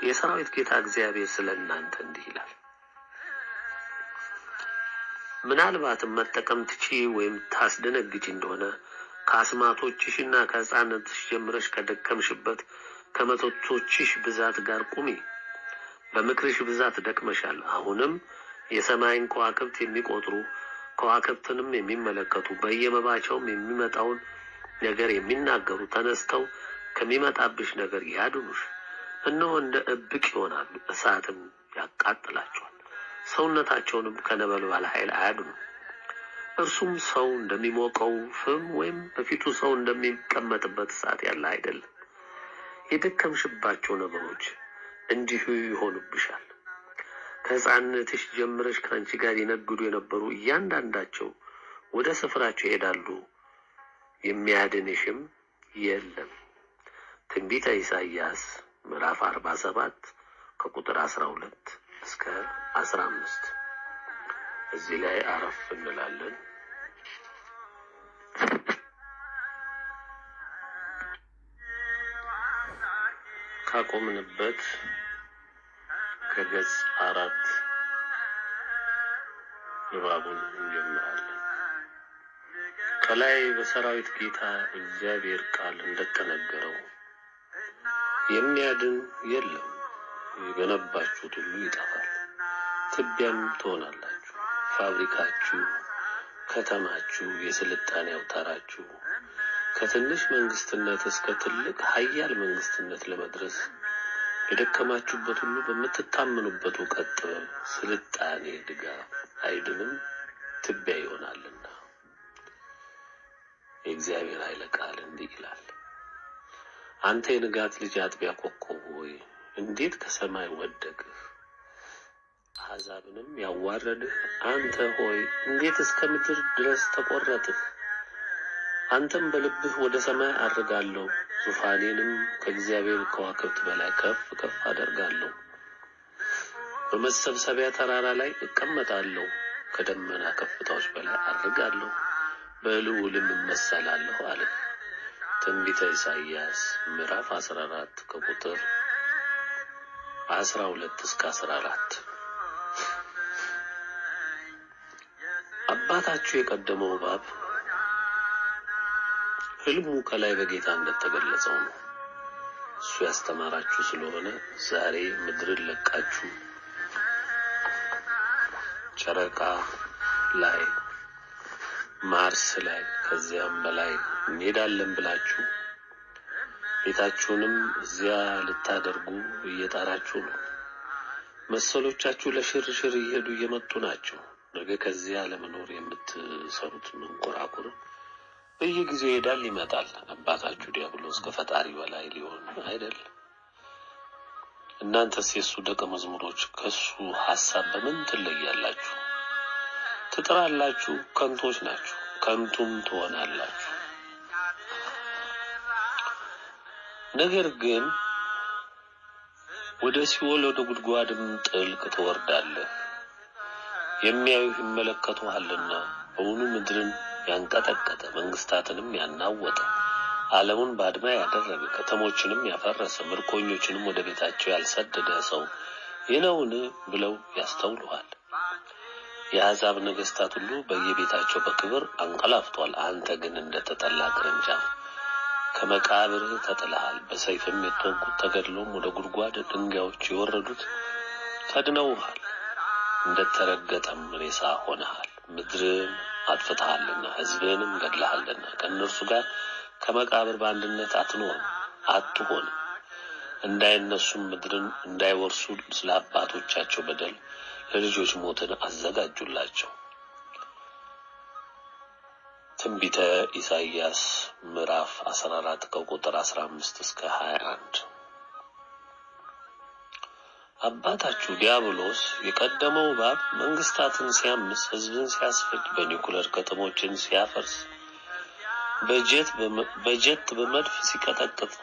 የሰራዊት ጌታ እግዚአብሔር ስለእናንተ እንዲህ ይላል። ምናልባትም መጠቀም ትቺ ወይም ታስደነግጪ እንደሆነ ከአስማቶችሽና ከሕፃንነትሽ ጀምረሽ ከደከምሽበት ከመተቶችሽ ብዛት ጋር ቁሚ። በምክርሽ ብዛት ደክመሻል። አሁንም የሰማይን ከዋክብት የሚቆጥሩ ከዋክብትንም የሚመለከቱ በየመባቻውም የሚመጣውን ነገር የሚናገሩ ተነስተው ከሚመጣብሽ ነገር ያድኑሽ። እነሆ እንደ እብቅ ይሆናሉ፣ እሳትም ያቃጥላቸዋል፣ ሰውነታቸውንም ከነበልባል ኃይል አያድኑ። እርሱም ሰው እንደሚሞቀው ፍም ወይም በፊቱ ሰው እንደሚቀመጥበት እሳት ያለ አይደለም። የደከምሽባቸው ነገሮች እንዲሁ ይሆኑብሻል። ከሕፃንነትሽ ጀምረሽ ከአንቺ ጋር ይነግዱ የነበሩ እያንዳንዳቸው ወደ ስፍራቸው ይሄዳሉ፣ የሚያድንሽም የለም። ትንቢተ ኢሳይያስ ምዕራፍ 47 ከቁጥር 12 እስከ 15። እዚህ ላይ አረፍ እንላለን። ካቆምንበት ከገጽ 4 ንባቡን እንጀምራለን። ከላይ በሰራዊት ጌታ እግዚአብሔር ቃል እንደተነገረው የሚያድን የለም። የገነባችሁት ሁሉ ይጠፋል፣ ትቢያም ትሆናላችሁ። ፋብሪካችሁ፣ ከተማችሁ፣ የስልጣኔ አውታራችሁ ከትንሽ መንግስትነት እስከ ትልቅ ኃያል መንግስትነት ለመድረስ የደከማችሁበት ሁሉ በምትታመኑበት እውቀት፣ ጥበብ፣ ስልጣኔ፣ ድጋፍ አይድንም፣ ትቢያ ይሆናልና። የእግዚአብሔር ኃይለ ቃል እንዲህ ይላል። አንተ የንጋት ልጅ አጥቢያ ኮከብ ሆይ እንዴት ከሰማይ ወደቅህ? አሕዛብንም ያዋረድህ አንተ ሆይ እንዴት እስከ ምድር ድረስ ተቆረጥህ? አንተም በልብህ ወደ ሰማይ አድርጋለሁ፣ ዙፋኔንም ከእግዚአብሔር ከዋክብት በላይ ከፍ ከፍ አደርጋለሁ። በመሰብሰቢያ ተራራ ላይ እቀመጣለሁ፣ ከደመና ከፍታዎች በላይ አድርጋለሁ፣ በልዑልም እመሰላለሁ አለ። ትንቢተ ኢሳይያስ ምዕራፍ 14 ከቁጥር 12 እስከ 14። አባታችሁ የቀደመው እባብ ህልሙ ከላይ በጌታ እንደተገለጸው ነው። እሱ ያስተማራችሁ ስለሆነ ዛሬ ምድርን ለቃችሁ ጨረቃ ላይ፣ ማርስ ላይ ከዚያም በላይ እንሄዳለን ብላችሁ ቤታችሁንም እዚያ ልታደርጉ እየጣራችሁ ነው። መሰሎቻችሁ ለሽርሽር እየሄዱ እየመጡ ናቸው። ነገ ከዚያ ለመኖር የምትሰሩት መንኮራኩር በየጊዜው ይሄዳል ይመጣል። አባታችሁ ዲያብሎስ ከፈጣሪ በላይ ሊሆን አይደል? እናንተስ የሱ ደቀ መዝሙሮች ከሱ ሐሳብ በምን ትለያላችሁ? ትጥራላችሁ፣ ከንቶች ናችሁ፣ ከንቱም ትሆናላችሁ። ነገር ግን ወደ ሲኦል ወደ ጉድጓድም ጥልቅ ትወርዳለህ። የሚያዩህ ይመለከቱሃልና በውኑ ምድርን ያንቀጠቀጠ መንግስታትንም ያናወጠ ዓለሙን ባድማ ያደረገ ከተሞችንም ያፈረሰ ምርኮኞችንም ወደ ቤታቸው ያልሰደደ ሰው ይነውን ብለው ያስተውሉሃል። የአሕዛብ ነገስታት ሁሉ በየቤታቸው በክብር አንቀላፍቷል። አንተ ግን እንደተጠላ ቅርንጫፍ ከመቃብርህ ተጥለሃል። በሰይፍም የተወጉት ተገድሎም ወደ ጉድጓድ ድንጋዮች የወረዱት ከድነውሃል። እንደተረገጠም ሬሳ ሆነሃል። ምድርን አጥፍተሃልና ሕዝብንም ገድለሃልና ከእነርሱ ጋር ከመቃብር በአንድነት አትሆንም። እንዳይነሱም ምድርን እንዳይወርሱ ስለ አባቶቻቸው በደል ለልጆች ሞትን አዘጋጁላቸው። ትንቢተ ኢሳይያስ ምዕራፍ 14 ከቁጥር 15 እስከ 21። አባታችሁ ዲያብሎስ የቀደመው እባብ መንግስታትን ሲያምስ፣ ሕዝብን ሲያስፈጅ፣ በኒኩለር ከተሞችን ሲያፈርስ፣ በጀት በመድፍ ሲቀጠቅጥ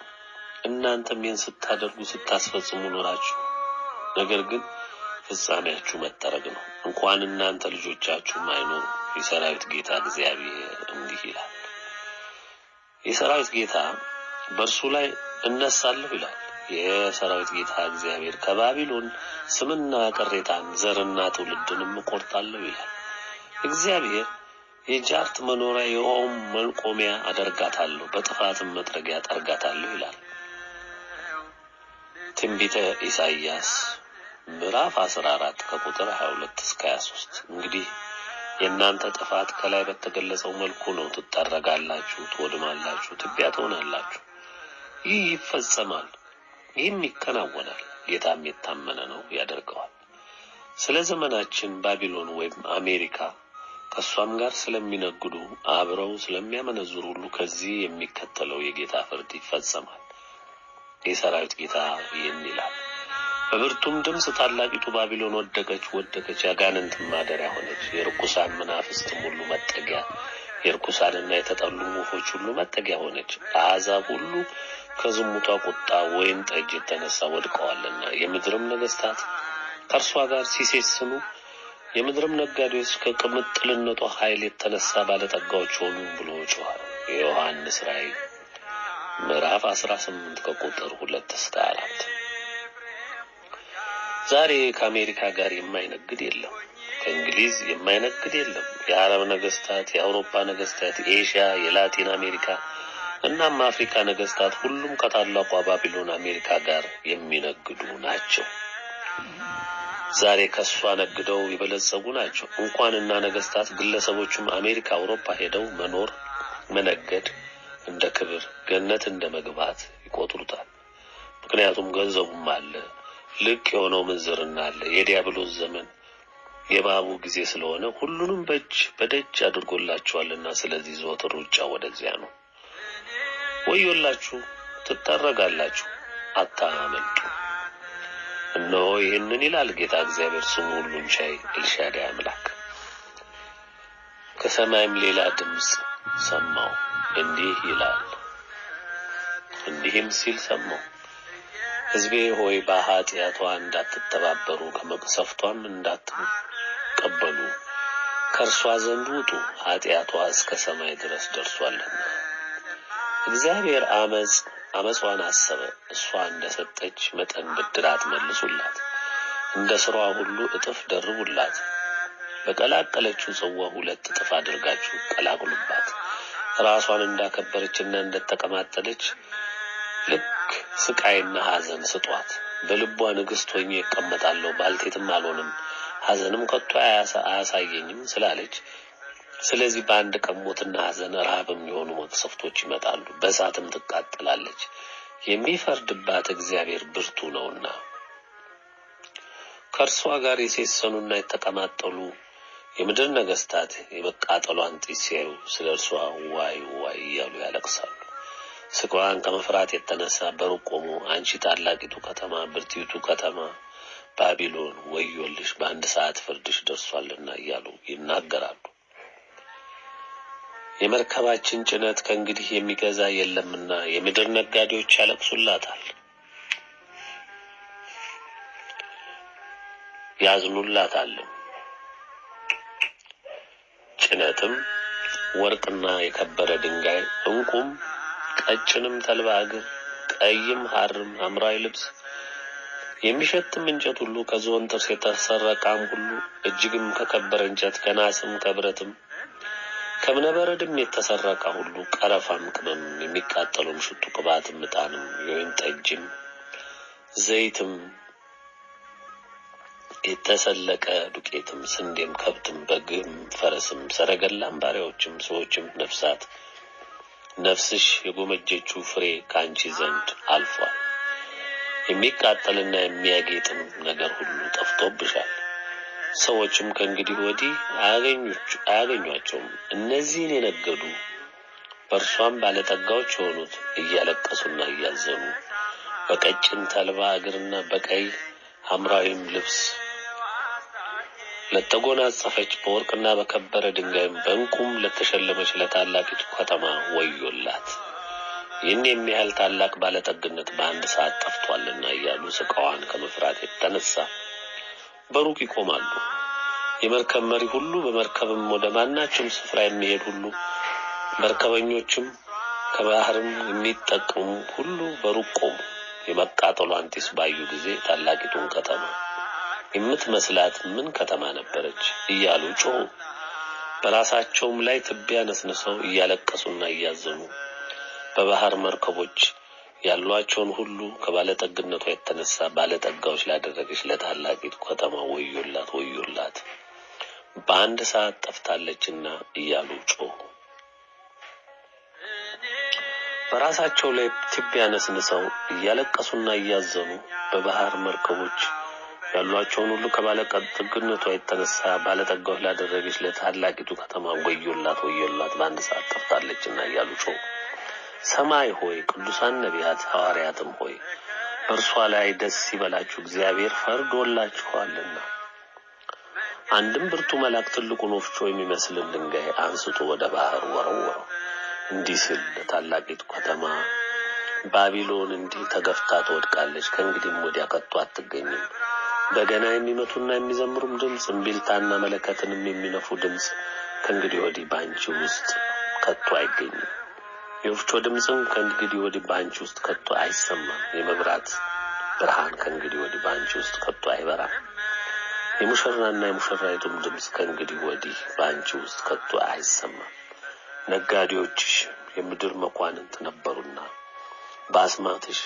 እናንተም ይህን ስታደርጉ ስታስፈጽሙ ኖራችሁ። ነገር ግን ፍጻሜያችሁ መጠረግ ነው። እንኳን እናንተ ልጆቻችሁም አይኖሩ። የሰራዊት ጌታ እግዚአብሔር እንዲህ ይላል። የሰራዊት ጌታ በእርሱ ላይ እነሳለሁ ይላል። የሰራዊት ጌታ እግዚአብሔር ከባቢሎን ስምና ቅሬታን ዘርና ትውልድንም እቆርጣለሁ ይላል። እግዚአብሔር የጃርት መኖሪያ የውሃውም መልቆሚያ አደርጋታለሁ፣ በጥፋትም መጥረጊያ ጠርጋታለሁ ይላል። ትንቢተ ኢሳይያስ ምዕራፍ 14 ከቁጥር 22 እስከ 23። እንግዲህ የእናንተ ጥፋት ከላይ በተገለጸው መልኩ ነው። ትጠረጋላችሁ፣ ትወድማላችሁ፣ ትቢያ ትሆናላችሁ። ይህ ይፈጸማል፣ ይህም ይከናወናል። ጌታም የታመነ ነው፣ ያደርገዋል። ስለ ዘመናችን ባቢሎን ወይም አሜሪካ ከእሷም ጋር ስለሚነግዱ አብረው ስለሚያመነዝሩ ሁሉ ከዚህ የሚከተለው የጌታ ፍርድ ይፈጸማል። የሰራዊት ጌታ ይህን ይላል። በብርቱም ድምፅ ታላቂቱ ባቢሎን ወደቀች፣ ወደቀች፣ ያጋንንት ማደሪያ ሆነች፣ የርኩሳን መናፍስትም ሁሉ መጠጊያ፣ የርኩሳንና የተጠሉ ወፎች ሁሉ መጠጊያ ሆነች። አሕዛብ ሁሉ ከዝሙቷ ቁጣ ወይን ጠጅ የተነሳ ወድቀዋልና፣ የምድርም ነገሥታት ከእርሷ ጋር ሲሴስኑ፣ የምድርም ነጋዴዎች ከቅምጥልነቷ ኃይል የተነሳ ባለጠጋዎች ሆኑ ብሎ ጮኸ። የዮሐንስ ራእይ ምዕራፍ 18 ከቁጥር 2 እስከ 4። ዛሬ ከአሜሪካ ጋር የማይነግድ የለም፣ ከእንግሊዝ የማይነግድ የለም። የአረብ ነገስታት፣ የአውሮፓ ነገስታት፣ የኤሽያ፣ የላቲን አሜሪካ እናም አፍሪካ ነገስታት ሁሉም ከታላቋ ባቢሎን አሜሪካ ጋር የሚነግዱ ናቸው። ዛሬ ከሷ ነግደው የበለጸጉ ናቸው። እንኳንና ነገስታት ግለሰቦችም አሜሪካ፣ አውሮፓ ሄደው መኖር መነገድ እንደ ክብር ገነት እንደ መግባት ይቆጥሩታል። ምክንያቱም ገንዘቡም አለ፣ ልቅ የሆነው ምንዝርና አለ። የዲያብሎስ ዘመን የባቡ ጊዜ ስለሆነ ሁሉንም በደጅ አድርጎላቸዋልና፣ ስለዚህ ዘወትር ሩጫ ወደዚያ ነው። ወዮላችሁ፣ ትጠረጋላችሁ፣ አታመልጡ። እነሆ ይህንን ይላል ጌታ እግዚአብሔር ስሙ ሁሉን ቻይ ኤልሻዳይ አምላክ። ከሰማይም ሌላ ድምፅ ሰማሁ፣ እንዲህ ይላል፣ እንዲህም ሲል ሰማሁ፣ ሕዝቤ ሆይ በኃጢአቷ እንዳትተባበሩ ከመቅሰፍቷም እንዳትቀበሉ ከእርሷ ዘንድ ውጡ፣ ኃጢአቷ እስከ ሰማይ ድረስ ደርሷልና። እግዚአብሔር አመጿን አሰበ፣ እሷ እንደሰጠች መጠን ብድራት መልሱላት፣ እንደ ሥራዋ ሁሉ እጥፍ ደርቡላት። በቀላቀለችው ጽዋ 2 እጥፍ አድርጋችሁ ቀላቅሉባት። ራሷን እንዳከበረችና እንደተቀማጠለች ልክ ስቃይና ሐዘን ስጧት። በልቧ ንግሥት ሆኜ እቀመጣለሁ፣ ባልቴትም አልሆንም፣ ሐዘንም ከቶ አያሳየኝም ስላለች፣ ስለዚህ በአንድ ቀን ሞትና ሐዘን ረሃብም የሆኑ መቅሰፍቶች ይመጣሉ፣ በእሳትም ትቃጠላለች። የሚፈርድባት እግዚአብሔር ብርቱ ነውና። ከእርሷ ጋር የሴሰኑና የተቀማጠሉ የምድር ነገስታት የመቃጠሏን ጢስ ሲያዩ ስለ እርሷ ዋይ ዋይ እያሉ ያለቅሳሉ። ስቃዋን ከመፍራት የተነሳ በሩቅ ቆሙ፣ አንቺ ታላቂቱ ከተማ፣ ብርቱይቱ ከተማ ባቢሎን ወዮልሽ፣ በአንድ ሰዓት ፍርድሽ ደርሷልና እያሉ ይናገራሉ። የመርከባችን ጭነት ከእንግዲህ የሚገዛ የለምና የምድር ነጋዴዎች ያለቅሱላታል፣ ያዝኑላታልም። ጭነትም ወርቅና የከበረ ድንጋይ፣ እንቁም፣ ቀጭንም ተልባ እግር፣ ቀይም ሐርም፣ ሐምራዊ ልብስ፣ የሚሸትም እንጨት ሁሉ፣ ከዝሆን ጥርስ የተሰራ ዕቃም ሁሉ፣ እጅግም ከከበረ እንጨት፣ ከናስም ከብረትም ከእብነበረድም የተሰራ ዕቃ ሁሉ፣ ቀረፋም፣ ቅመም፣ የሚቃጠሉም ሽቱ፣ ቅባትም፣ ዕጣንም፣ የወይን ጠጅም፣ ዘይትም፣ የተሰለቀ ዱቄትም፣ ስንዴም፣ ከብትም፣ በግም፣ ፈረስም፣ ሰረገላም፣ ባሪያዎችም፣ ሰዎችም፣ ነፍሳት፣ ነፍስሽ የጎመጀችው ፍሬ ከአንቺ ዘንድ አልፏል። የሚቃጠልና የሚያጌጥም ነገር ሁሉ ጠፍቶብሻል። ሰዎችም ከእንግዲህ ወዲህ አያገኟቸውም። እነዚህን የነገዱ በእርሷም ባለጠጋዎች የሆኑት እያለቀሱና እያዘኑ በቀጭን ተልባ እግርና በቀይ ሐምራዊም ልብስ ለተጎናጸፈች በወርቅና በከበረ ድንጋይም በእንቁም ለተሸለመች ለታላቂቱ ከተማ ወዮላት፣ ይህን የሚያህል ታላቅ ባለጠግነት በአንድ ሰዓት ጠፍቷልና እያሉ ስቃዋን ከመፍራት የተነሳ በሩቅ ይቆማሉ። የመርከብ መሪ ሁሉ በመርከብም ወደ ማናቸውም ስፍራ የሚሄድ ሁሉ መርከበኞችም ከባህርም የሚጠቀሙ ሁሉ በሩቅ ቆሙ። የመቃጠሏን ጢስ ባዩ ጊዜ ታላቂቱን ከተማ የምትመስላት ምን ከተማ ነበረች እያሉ ጮሁ። በራሳቸውም ላይ ትቢያ ነስንሰው እያለቀሱና እያዘኑ በባህር መርከቦች ያሏቸውን ሁሉ ከባለጠግነቷ የተነሳ ባለጠጋዎች ላደረገች ለታላቂቱ ከተማ ወዮላት ወዮላት፣ በአንድ ሰዓት ጠፍታለችና እያሉ ጮሁ። በራሳቸው ላይ ትቢያ ነስንሰው እያለቀሱና እያዘኑ በባህር መርከቦች ያሏቸውን ሁሉ ከባለጠግነቷ የተነሳ ባለጠጋዎች ላደረገች ለታላቂቱ ከተማ ወዮላት ወዮላት፣ በአንድ ሰዓት ጠፍታለችና እያሉ ጮሁ። ሰማይ ሆይ፣ ቅዱሳን ነቢያት ሐዋርያትም ሆይ በእርሷ ላይ ደስ ይበላችሁ፣ እግዚአብሔር ፈርዶላችኋልና። አንድም ብርቱ መልአክ ትልቁን ወፍጮ የሚመስልን ድንጋይ አንስቶ ወደ ባህር ወረወረው። እንዲህ ሲል ለታላቂቱ ከተማ ባቢሎን እንዲህ ተገፍታ ትወድቃለች፣ ከእንግዲህም ወዲያ ከቶ አትገኝም። በገና የሚመቱና የሚዘምሩም ድምፅ፣ እምቢልታና መለከትንም የሚነፉ ድምፅ ከእንግዲህ ወዲህ በአንቺ ውስጥ ከቶ አይገኝም። የወፍጮ ድምፅም ከእንግዲህ ወዲህ በአንቺ ውስጥ ከቶ አይሰማም። የመብራት ብርሃን ከእንግዲህ ወዲህ በአንቺ ውስጥ ከቶ አይበራም። የሙሽራና የሙሽራይቱም ድምፅ ከእንግዲህ ወዲህ በአንቺ ውስጥ ከቶ አይሰማም። ነጋዴዎችሽ የምድር መኳንንት ነበሩና በአስማትሽ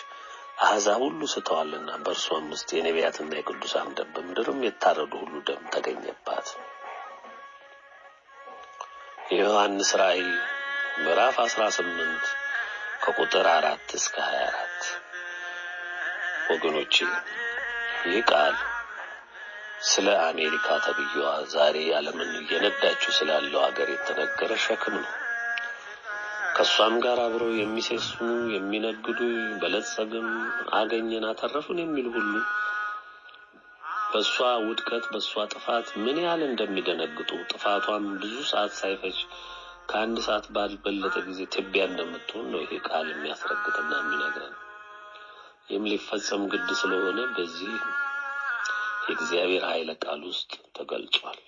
አሕዛብ ሁሉ ስተዋልና፣ በእርሷም ውስጥ የነቢያትና የቅዱሳን ደም በምድርም የታረዱ ሁሉ ደም ተገኘባት። የዮሐንስ ራእይ ምዕራፍ 18 ከቁጥር 4 እስከ 24። ወገኖቼ ይህ ቃል ስለ አሜሪካ ተብዬዋ ዛሬ ዓለምን እየነዳችው ስላለው ሀገር የተነገረ ሸክም ነው። ከሷም ጋር አብረው የሚሴስኑ የሚነግዱ፣ በለጸግን፣ አገኘን፣ አተረፉን የሚሉ ሁሉ በሷ ውድቀት በሷ ጥፋት ምን ያህል እንደሚደነግጡ፣ ጥፋቷም ብዙ ሰዓት ሳይፈጅ ከአንድ ሰዓት ባልበለጠ ጊዜ ትቢያ እንደምትሆን ነው ይሄ ቃል የሚያስረግጥና የሚነግረን። ይህም ሊፈጸም ግድ ስለሆነ በዚህ የእግዚአብሔር ኃይለ ቃል ውስጥ ተገልጿል።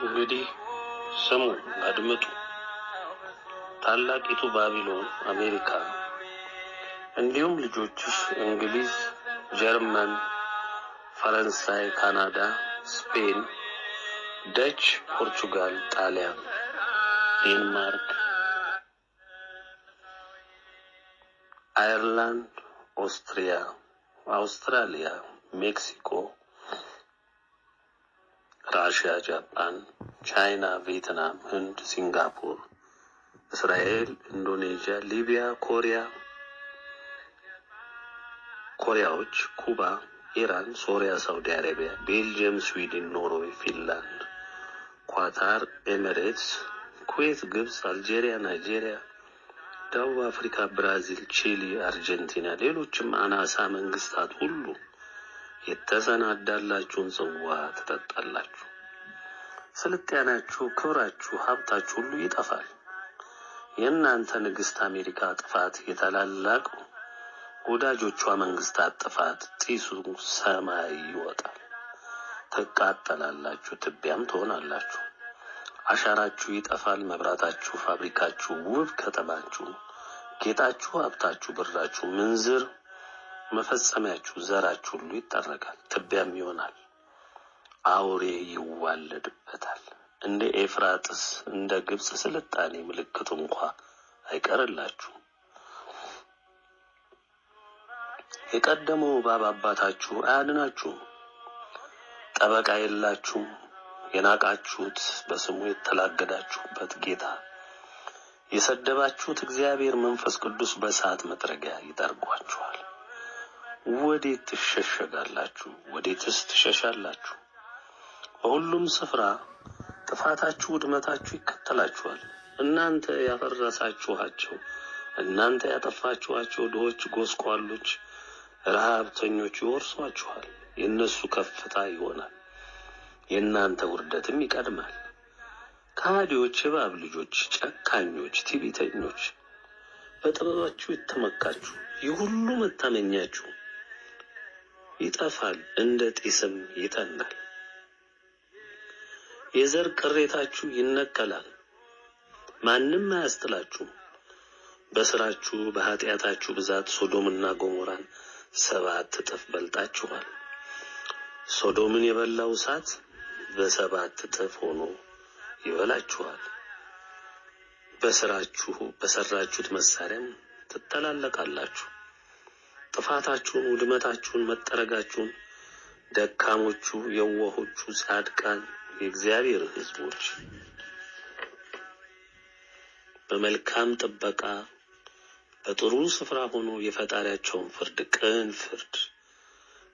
እንግዲህ ስሙ፣ አድምጡ። ታላቂቱ ባቢሎን አሜሪካ፣ እንዲሁም ልጆችሽ እንግሊዝ፣ ጀርመን፣ ፈረንሳይ፣ ካናዳ፣ ስፔን፣ ደች፣ ፖርቹጋል፣ ጣሊያን፣ ዴንማርክ፣ አየርላንድ፣ አውስትራሊያ፣ ሜክሲኮ፣ ራሽያ፣ ጃፓን፣ ቻይና፣ ቪየትናም፣ ህንድ፣ ሲንጋፖር፣ እስራኤል፣ ኢንዶኔዥያ፣ ሊቢያ፣ ኮሪያዎች፣ ኩባ፣ ኢራን፣ ሶሪያ፣ ሳውዲ አረቢያ፣ ቤልጅየም፣ ስዊድን፣ ኖርዌይ፣ ፊንላንድ፣ ኳታር፣ ኤሚሬትስ፣ ኩዌት፣ ግብጽ፣ አልጄሪያ፣ ናይጄሪያ፣ ደቡብ አፍሪካ፣ ብራዚል፣ ቺሊ፣ አርጀንቲና፣ ሌሎችም አናሳ መንግስታት ሁሉ የተሰናዳላችሁን ጽዋ ትጠጣላችሁ። ስልጣኔያችሁ፣ ክብራችሁ፣ ሀብታችሁ ሁሉ ይጠፋል። የእናንተ ንግስት አሜሪካ ጥፋት፣ የታላላቅ ወዳጆቿ መንግስታት ጥፋት ጢሱ ሰማይ ይወጣል። ትቃጠላላችሁ፣ ትቢያም ትሆናላችሁ። አሻራችሁ ይጠፋል። መብራታችሁ፣ ፋብሪካችሁ፣ ውብ ከተማችሁ፣ ጌጣችሁ፣ ሀብታችሁ፣ ብራችሁ፣ ምንዝር መፈጸሚያችሁ፣ ዘራችሁ ሁሉ ይጠረጋል፣ ትቢያም ይሆናል። አውሬ ይዋለድበታል። እንደ ኤፍራጥስ እንደ ግብጽ ስልጣኔ ምልክቱ እንኳ አይቀርላችሁ። የቀደመው እባብ አባታችሁ አያድናችሁ። ጠበቃ የላችሁም። የናቃችሁት በስሙ የተላገዳችሁበት ጌታ የሰደባችሁት እግዚአብሔር መንፈስ ቅዱስ በእሳት መጥረጊያ ይጠርጓችኋል። ወዴት ትሸሸጋላችሁ? ወዴትስ ትሸሻላችሁ? በሁሉም ስፍራ ጥፋታችሁ፣ ውድመታችሁ ይከተላችኋል። እናንተ ያፈረሳችኋቸው፣ እናንተ ያጠፋችኋቸው ድሆች፣ ጎስቋሎች፣ ረሃብተኞች ይወርሷችኋል። የእነሱ ከፍታ ይሆናል፣ የእናንተ ውርደትም ይቀድማል። ከሃዲዎች፣ የእባብ ልጆች፣ ጨካኞች፣ ትዕቢተኞች፣ በጥበባችሁ የተመካችሁ፣ ይህ ሁሉ መታመኛችሁ ይጠፋል፣ እንደ ጢስም ይተናል። የዘር ቅሬታችሁ ይነቀላል። ማንም አያስጥላችሁ። በስራችሁ በኃጢአታችሁ ብዛት ሶዶምና ገሞራን 7 እጥፍ በልጣችኋል። ሶዶምን የበላው እሳት በ7 እጥፍ ሆኖ ይበላችኋል። በሰራችሁት መሳሪያም ትተላለቃላችሁ። ጥፋታችሁን፣ ውድመታችሁን፣ መጠረጋችሁን ደካሞቹ፣ የዋሆቹ፣ ጻድቃን የእግዚአብሔር ሕዝቦች በመልካም ጥበቃ በጥሩ ስፍራ ሆኖ የፈጣሪያቸውን ፍርድ፣ ቅን ፍርድ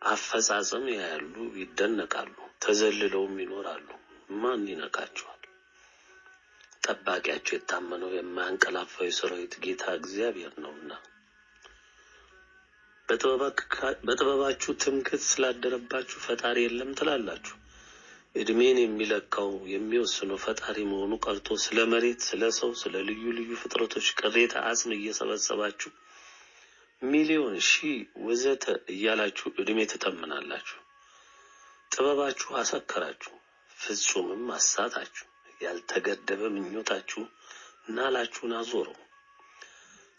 አፈጻጸም ያያሉ፣ ይደነቃሉ፣ ተዘልለውም ይኖራሉ። ማን ይነካቸዋል? ጠባቂያቸው የታመነው የማያንቀላፋው የሰራዊት ጌታ እግዚአብሔር ነውና። በጥበባችሁ ትምክህት ስላደረባችሁ ፈጣሪ የለም ትላላችሁ። እድሜን የሚለካው የሚወስነው ፈጣሪ መሆኑ ቀርቶ ስለ መሬት፣ ስለ ሰው፣ ስለ ልዩ ልዩ ፍጥረቶች ቅሬታ አጽም እየሰበሰባችሁ ሚሊዮን፣ ሺህ ወዘተ እያላችሁ እድሜ ትተምናላችሁ። ጥበባችሁ አሰከራችሁ፣ ፍጹምም አሳታችሁ። ያልተገደበ ምኞታችሁ ናላችሁን አዞረው።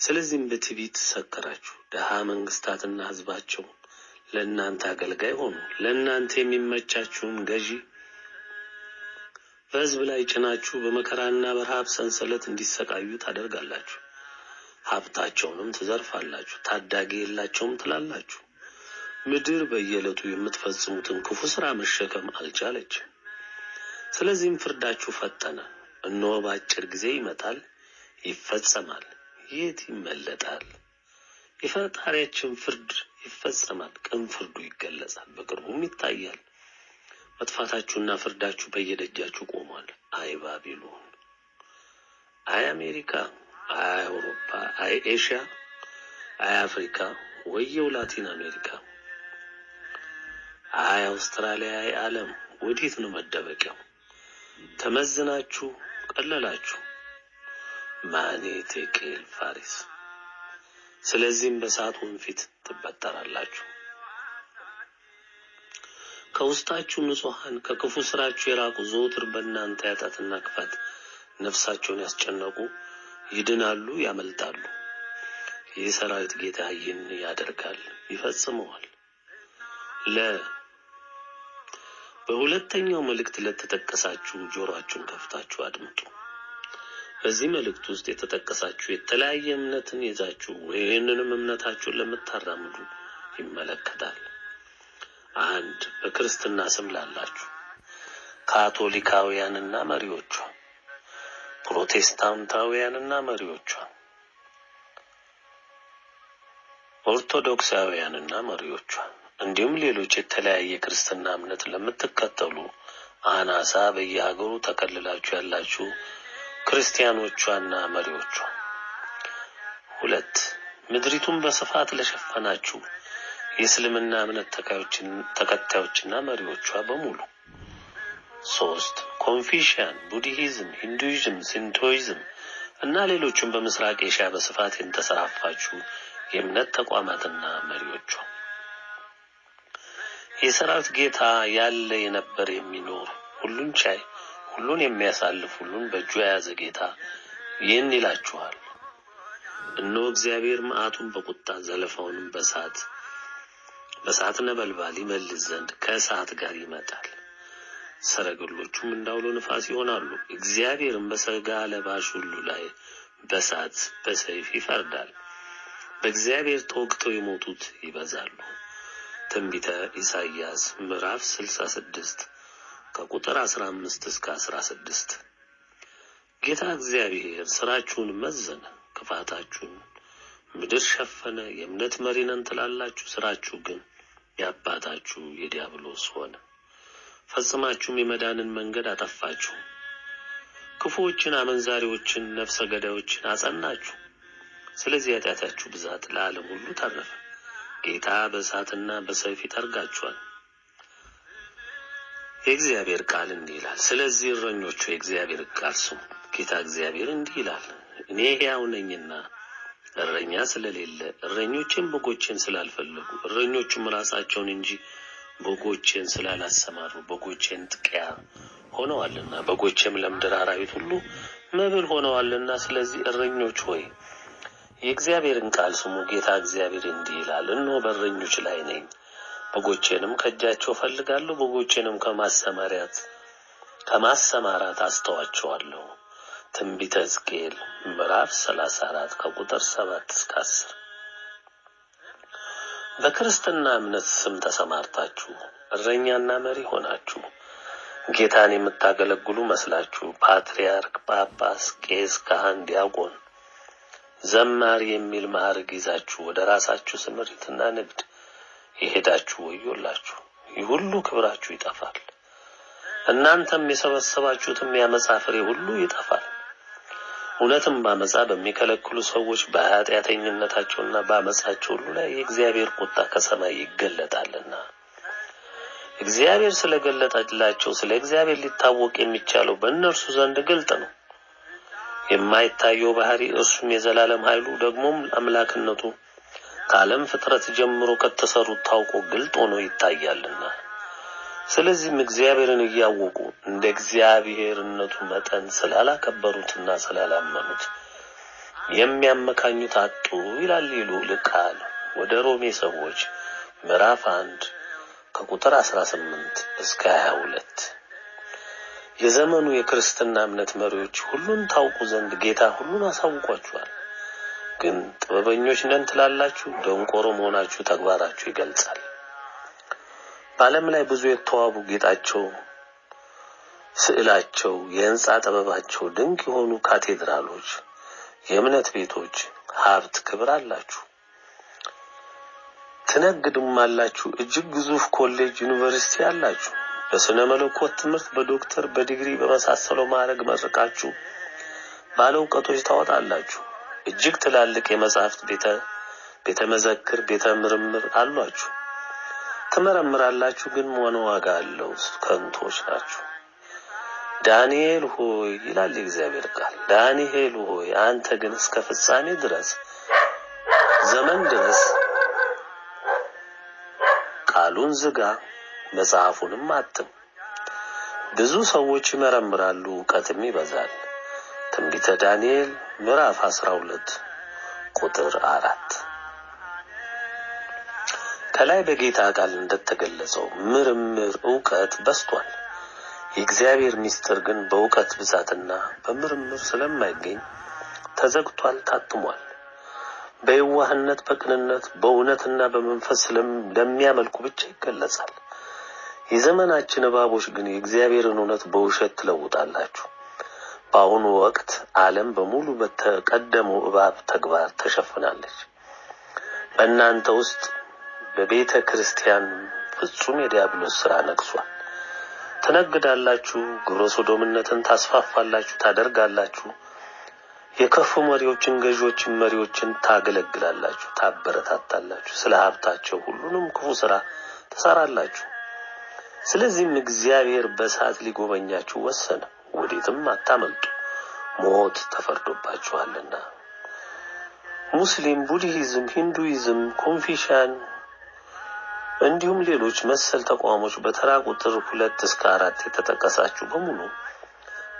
ስለዚህም በትዕቢት ሰከራችሁ። ደሃ መንግስታትና ህዝባቸው ለእናንተ አገልጋይ ሆኑ። ለእናንተ የሚመቻችሁን ገዢ በህዝብ ላይ ጭናችሁ በመከራና በረሃብ ሰንሰለት እንዲሰቃዩ ታደርጋላችሁ። ሀብታቸውንም ትዘርፋላችሁ። ታዳጊ የላቸውም ትላላችሁ። ምድር በየዕለቱ የምትፈጽሙትን ክፉ ሥራ መሸከም አልቻለችም። ስለዚህም ፍርዳችሁ ፈጠነ። እነሆ በአጭር ጊዜ ይመጣል፣ ይፈጸማል። የት ይመለጣል? የፈጣሪያችን ፍርድ ይፈጸማል። ቅን ፍርዱ ይገለጻል፣ በቅርቡም ይታያል። መጥፋታችሁና ፍርዳችሁ በየደጃችሁ ቆሟል። አይ ባቢሎን፣ አይ አሜሪካ፣ አይ አውሮፓ፣ አይ ኤሽያ፣ አይ አፍሪካ፣ ወየው ላቲን አሜሪካ፣ አይ አውስትራሊያ፣ አይ ዓለም፣ ወዴት ነው መደበቂያው? ተመዝናችሁ ቀለላችሁ። ማኔ ቴቄል ፋሪስ። ስለዚህም በእሳት ወንፊት ትበጠራላችሁ። ከውስጣችሁ ንጹሐን ከክፉ ስራችሁ የራቁ ዘወትር በእናንተ ኃጢአትና ክፋት ነፍሳቸውን ያስጨነቁ ይድናሉ፣ ያመልጣሉ። የሰራዊት ጌታ ይህን ያደርጋል፣ ይፈጽመዋል። በሁለተኛው መልእክት ለተጠቀሳችሁ ጆሮአችሁን ከፍታችሁ አድምጡ። በዚህ መልእክት ውስጥ የተጠቀሳችሁ የተለያየ እምነትን ይዛችሁ ወይንንም እምነታችሁን ለምታራምዱ ይመለከታል። 1. በክርስትና ስም ላላችሁ ካቶሊካውያንና መሪዎቿ፣ ፕሮቴስታንታውያንና መሪዎቿ፣ ኦርቶዶክሳውያንና መሪዎቿ እንዲሁም ሌሎች የተለያየ ክርስትና እምነት ለምትከተሉ አናሳ በየሀገሩ ተከልላችሁ ያላችሁ ክርስቲያኖቿና መሪዎቿ። 2. ምድሪቱን በስፋት ለሸፈናችሁ የእስልምና እምነት ተከታዮችና መሪዎቿ በሙሉ። 3. ኮንፊሽያን፣ ቡድሂዝም፣ ሂንዱይዝም፣ ሲንቶይዝም እና ሌሎችም በምስራቅ ኤሽያ በስፋት የተሰራፋችሁ የእምነት ተቋማትና መሪዎቿ። የሰራዊት ጌታ ያለ የነበር የሚኖር ሁሉን ቻይ ሁሉን የሚያሳልፍ ሁሉን በእጁ የያዘ ጌታ ይህን ይላችኋል። እነሆ እግዚአብሔር መዓቱን በቁጣ ዘለፋውንም በእሳት ነበልባል ይመልስ ዘንድ ከእሳት ጋር ይመጣል። ሰረገሎቹም እንዳውሎ ነፋስ ይሆናሉ። እግዚአብሔርም በሥጋ ለባሽ ሁሉ ላይ በእሳት በሰይፍ ይፈርዳል። በእግዚአብሔር ተወግተው የሞቱት ይበዛሉ። ትንቢተ ኢሳይያስ ምዕራፍ 66 ከቁጥር 15 እስከ 16። ጌታ እግዚአብሔር ስራችሁን መዘነ፣ ክፋታችሁን ምድር ሸፈነ። የእምነት መሪ ነን ትላላችሁ፣ ስራችሁ ግን የአባታችሁ የዲያብሎስ ሆነ። ፈጽማችሁም የመዳንን መንገድ አጠፋችሁ። ክፉዎችን፣ አመንዛሪዎችን፣ ነፍሰ ገዳዮችን አጸናችሁ። ስለዚህ ኃጢአታችሁ ብዛት ለዓለም ሁሉ ተረፈ። ጌታ በእሳትና በሰይፍ ይጠርጋችኋል። የእግዚአብሔር ቃል እንዲህ ይላል። ስለዚህ እረኞቹ የእግዚአብሔር ቃል ስሙ። ጌታ እግዚአብሔር እንዲህ ይላል፣ እኔ ሕያው ነኝና እረኛ ስለሌለ፣ እረኞቼም በጎቼን ስላልፈለጉ፣ እረኞቹም ራሳቸውን እንጂ በጎቼን ስላላሰማሩ፣ በጎቼን ጥቂያ ሆነዋልና በጎቼም ለምድር አራዊት ሁሉ መብል ሆነዋልና ስለዚህ እረኞች ሆይ የእግዚአብሔርን ቃል ስሙ። ጌታ እግዚአብሔር እንዲህ ይላል፣ እነሆ በእረኞች ላይ ነኝ፣ በጎቼንም ከእጃቸው እፈልጋለሁ፣ በጎቼንም ከማሰማራት አስተዋቸዋለሁ። ትንቢተ ሕዝቅኤል ምዕራፍ 34 ከቁጥር 7 እስከ 10። በክርስትና እምነት ስም ተሰማርታችሁ እረኛና መሪ ሆናችሁ ጌታን የምታገለግሉ መስላችሁ ፓትርያርክ፣ ጳጳስ፣ ቄስ፣ ካህን፣ ዲያቆን፣ ዘማሪ የሚል ማዕረግ ይዛችሁ ወደ ራሳችሁ ስምሪትና ንግድ የሄዳችሁ ወዮላችሁ። ይህ ሁሉ ክብራችሁ ይጠፋል። እናንተም የሰበሰባችሁትም የዓመፃ ፍሬ ሁሉ ይጠፋል። እውነትም በዓመፃ በሚከለክሉ ሰዎች በኃጢአተኝነታቸውና በዓመፃቸው ሁሉ ላይ የእግዚአብሔር ቁጣ ከሰማይ ይገለጣልና። እግዚአብሔር ስለገለጠላቸው ስለ እግዚአብሔር ሊታወቅ የሚቻለው በእነርሱ ዘንድ ግልጥ ነው። የማይታየው ባህሪ እርሱም የዘላለም ኃይሉ ደግሞም አምላክነቱ ከዓለም ፍጥረት ጀምሮ ከተሰሩት ታውቆ ግልጥ ሆኖ ይታያልና። ስለዚህም እግዚአብሔርን እያወቁ እንደ እግዚአብሔርነቱ መጠን ስላላከበሩትና ስላላመኑት የሚያመካኙት አጡ ይላል የልዑል ቃል ወደ ሮሜ ሰዎች ምዕራፍ 1 ከቁጥር 18 እስከ 22። የዘመኑ የክርስትና እምነት መሪዎች ሁሉን ታውቁ ዘንድ ጌታ ሁሉን አሳውቋችኋል። ግን ጥበበኞች ነን ትላላችሁ፣ ደንቆሮ መሆናችሁ ተግባራችሁ ይገልጻል። በዓለም ላይ ብዙ የተዋቡ ጌጣቸው፣ ስዕላቸው፣ የህንጻ ጥበባቸው ድንቅ የሆኑ ካቴድራሎች፣ የእምነት ቤቶች፣ ሀብት፣ ክብር አላችሁ። ትነግዱም አላችሁ። እጅግ ግዙፍ ኮሌጅ፣ ዩኒቨርሲቲ አላችሁ። በስነ መለኮት ትምህርት በዶክተር በዲግሪ በመሳሰለው ማዕረግ መርቃችሁ ባለ ዕውቀቶች ታወጣላችሁ። እጅግ ትላልቅ የመጻሕፍት ቤተ መዘክር፣ ቤተ ምርምር አሏችሁ። ትመረምራላችሁ፣ ግን ምን ዋጋ አለው? ከንቶች ናችሁ። ዳንኤል ሆይ ይላል የእግዚአብሔር ቃል፣ ዳንኤል ሆይ አንተ ግን እስከ ፍጻሜ ድረስ ዘመን ድረስ ቃሉን ዝጋ፣ መጽሐፉንም አትም። ብዙ ሰዎች ይመረምራሉ፣ ዕውቀትም ይበዛል። ትንቢተ ዳንኤል ምዕራፍ 12 ቁጥር 4። ከላይ በጌታ ቃል እንደተገለጸው ምርምር፣ ዕውቀት በስቷል። የእግዚአብሔር ምስጢር ግን በዕውቀት ብዛትና በምርምር ስለማይገኝ ተዘግቷል፣ ታትሟል። በየዋህነት፣ በቅንነት፣ በእውነትና በመንፈስ ለሚያመልኩ ብቻ ይገለጻል። የዘመናችን እባቦች ግን የእግዚአብሔርን እውነት በውሸት ትለውጣላችሁ። በአሁኑ ወቅት ዓለም በሙሉ በተቀደመው እባብ ተግባር ተሸፍናለች። በእናንተ ውስጥ በቤተ ክርስቲያን ፍጹም የዲያብሎስ ሥራ ነግሷል። ትነግዳላችሁ፣ ግብረ ሰዶምነትን ታስፋፋላችሁ፣ ታደርጋላችሁ። የከፉ መሪዎችን፣ ገዢዎችን፣ መሪዎችን ታገለግላላችሁ፣ ታበረታታላችሁ። ስለ ሀብታቸው ሁሉንም ክፉ ሥራ ትሰራላችሁ። ስለዚህም እግዚአብሔር በእሳት ሊጎበኛችሁ ወሰነ። ወዴትም አታመልጡ፣ ሞት ተፈርዶባችኋልና። ሙስሊም፣ ቡድሂዝም፣ ሂንዱይዝም፣ ኮንፊሽያን እንዲሁም ሌሎች መሰል ተቋሞች በተራ ቁጥር 2 እስከ 4 የተጠቀሳችሁ በሙሉ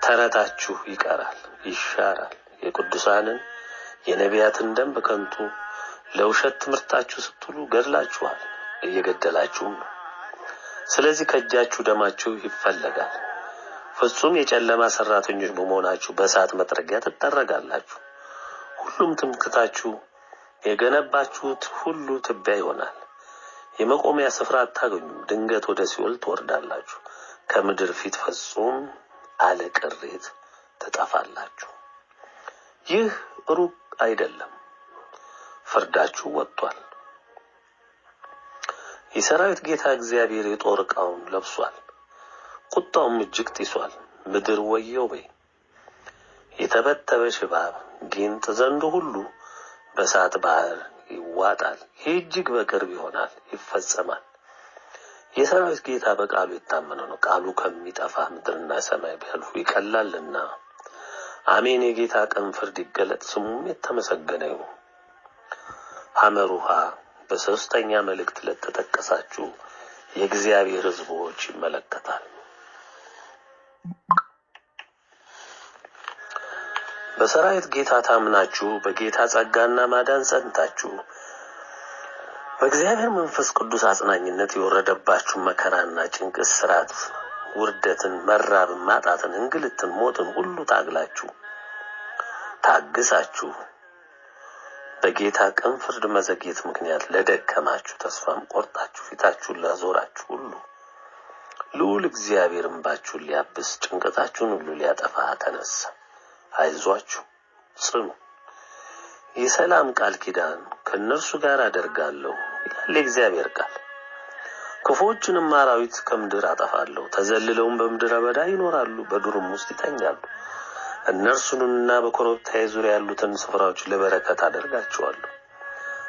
ተረታችሁ ይቀራል፣ ይሻራል። የቅዱሳንን የነቢያትን ደም በከንቱ ለውሸት ትምህርታችሁ ስትሉ ገድላችኋል፣ እየገደላችሁም ነው። ስለዚህ ከእጃችሁ ደማችሁ ይፈለጋል። ፍጹም የጨለማ ሰራተኞች በመሆናችሁ በእሳት መጥረጊያ ትጠረጋላችሁ። ሁሉም ትምክህታችሁ የገነባችሁት ሁሉ ትቢያ ይሆናል። የመቆሚያ ስፍራ አታገኙም። ድንገት ወደ ሲኦል ትወርዳላችሁ። ከምድር ፊት ፍጹም አለ ቅሬት ትጠፋላችሁ። ይህ ሩቅ አይደለም፣ ፍርዳችሁ ወጥቷል። የሰራዊት ጌታ እግዚአብሔር የጦር ዕቃውን ለብሷል፣ ቁጣውም እጅግ ጢሷል። ምድር ወየው በይ። የተበተበ እባብ፣ ጊንጥ፣ ዘንዶ ሁሉ በእሳት ባህር ይዋጣል። ይህ እጅግ በቅርብ ይሆናል፣ ይፈጸማል። የሰራዊት ጌታ በቃሉ የታመነ ነው። ቃሉ ከሚጠፋ ምድርና ሰማይ ቢያልፉ ይቀላልና። አሜን። የጌታ ቀን ፍርድ ይገለጥ፣ ስሙም የተመሰገነ ይሁን። ሐመሩሃ በሶስተኛ መልእክት ለተጠቀሳችሁ የእግዚአብሔር ሕዝቦች ይመለከታል። በሰራዊት ጌታ ታምናችሁ በጌታ ጸጋና ማዳን ጸንታችሁ በእግዚአብሔር መንፈስ ቅዱስ አጽናኝነት የወረደባችሁ መከራና ጭንቅ፣ እስራት፣ ውርደትን፣ መራብን፣ ማጣትን፣ እንግልትን፣ ሞትን ሁሉ ታግሳችሁ በጌታ ቀን ፍርድ መዘግየት ምክንያት ለደከማችሁ፣ ተስፋም ቆርጣችሁ ፊታችሁን ላዞራችሁ ሁሉ ልዑል እግዚአብሔር እንባችሁን ሊያብስ ጭንቀታችሁን ሁሉ ሊያጠፋ ተነሳ። አይዟችሁ፣ ጽኑ፣ የሰላም ቃል ኪዳን ከእነርሱ ጋር አደርጋለሁ ይላል የእግዚአብሔር ቃል። ክፉዎችንም አራዊት ከምድር አጠፋለሁ፣ ተዘልለውም በምድረ በዳ ይኖራሉ፣ በዱርም ውስጥ ይተኛሉ። እነርሱንና በኮረብታዬ ዙሪያ ያሉትን ስፍራዎች ለበረከት አደርጋቸዋለሁ።